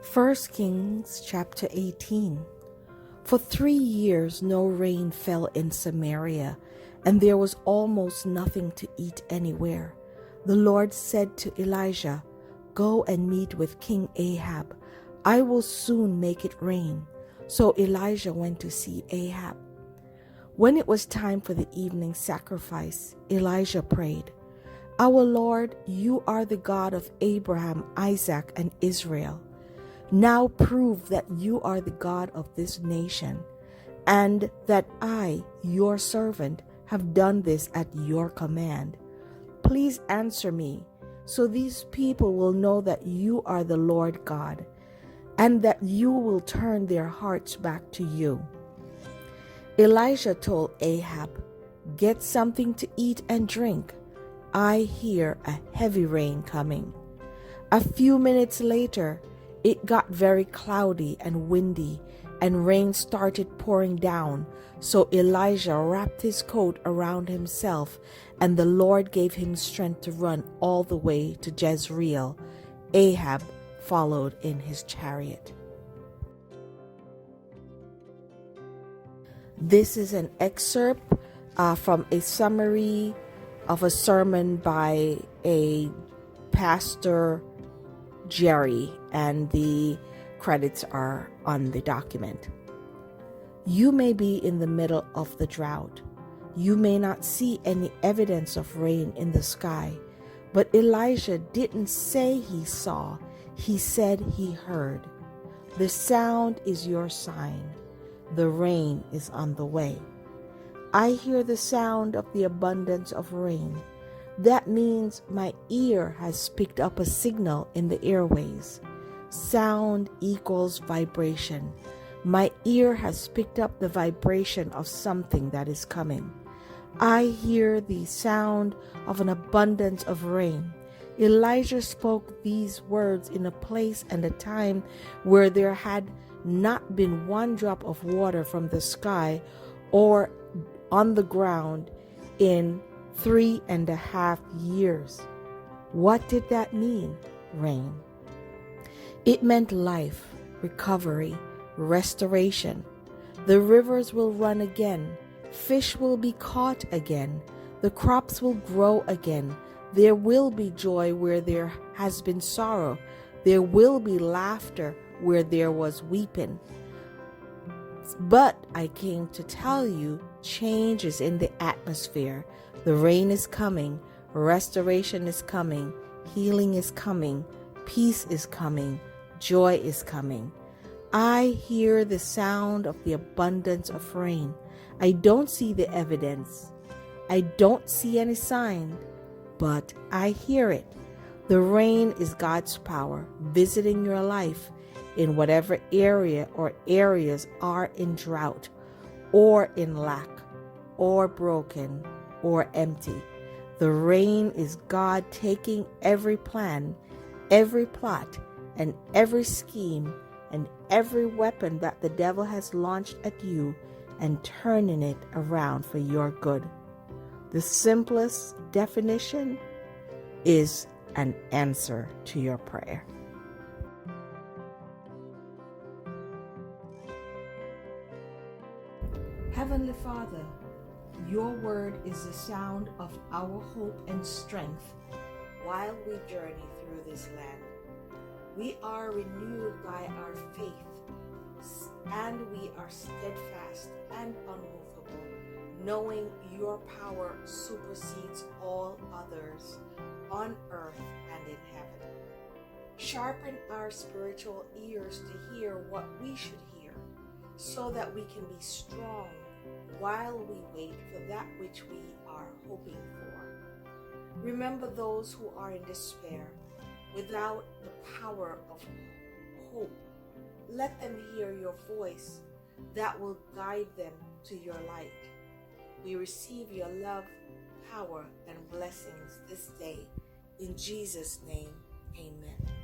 1 Kings chapter 18. For 3 years no rain fell in Samaria, and there was almost nothing to eat anywhere. The Lord said to Elijah, "Go and meet with King Ahab. I will soon make it rain." So Elijah went to see Ahab. When it was time for the evening sacrifice, Elijah prayed, "Our Lord, you are the God of Abraham, Isaac, and Israel. Now prove that you are the God of this nation, and that I, your servant, have done this at your command. Please answer me, so these people will know that you are the Lord God, and that you will turn their hearts back to you." Elijah told Ahab, "Get something to eat and drink. I hear a heavy rain coming." A few minutes later, it got very cloudy and windy, and rain started pouring down. So Elijah wrapped his coat around himself, and the Lord gave him strength to run all the way to Jezreel. Ahab followed in his chariot. This is an excerpt from a summary of a sermon by a pastor, Jerry, and the credits are on the document. You may be in the middle of the drought. You may not see any evidence of rain in the sky, but Elijah didn't say he saw, he said he heard. The sound is your sign. The rain is on the way. I hear the sound of the abundance of rain. That means my ear has picked up a signal in the airways. Sound equals vibration. My ear has picked up the vibration of something that is coming. I hear the sound of an abundance of rain. Elijah spoke these words in a place and a time where there had not been one drop of water from the sky or on the ground in 3.5 years. What did that mean? Rain. It meant life, recovery, restoration. The rivers will run again. Fish will be caught again. The crops will grow again. There will be joy where there has been sorrow. There will be laughter where there was weeping. But I came to tell you, change is in the atmosphere. The rain is coming, restoration is coming, healing is coming, peace is coming, joy is coming. I hear the sound of the abundance of rain. I don't see the evidence. I don't see any sign, but I hear it. The rain is God's power visiting your life in whatever area or areas are in drought or in lack or broken or empty. The rain is God taking every plan, every plot, and every scheme and every weapon that the devil has launched at you and turning it around for your good. The simplest definition is an answer to your prayer. Heavenly Father, your word is the sound of our hope and strength while we journey through this land. We are renewed by our faith, and we are steadfast and unmovable, knowing your power supersedes all others on earth and in heaven. Sharpen our spiritual ears to hear what we should hear, so that we can be strong while we wait for that which we are hoping for. Remember those who are in despair, without the power of hope. Let them hear your voice that will guide them to your light. We receive your love, power, and blessings this day. In Jesus' name, amen.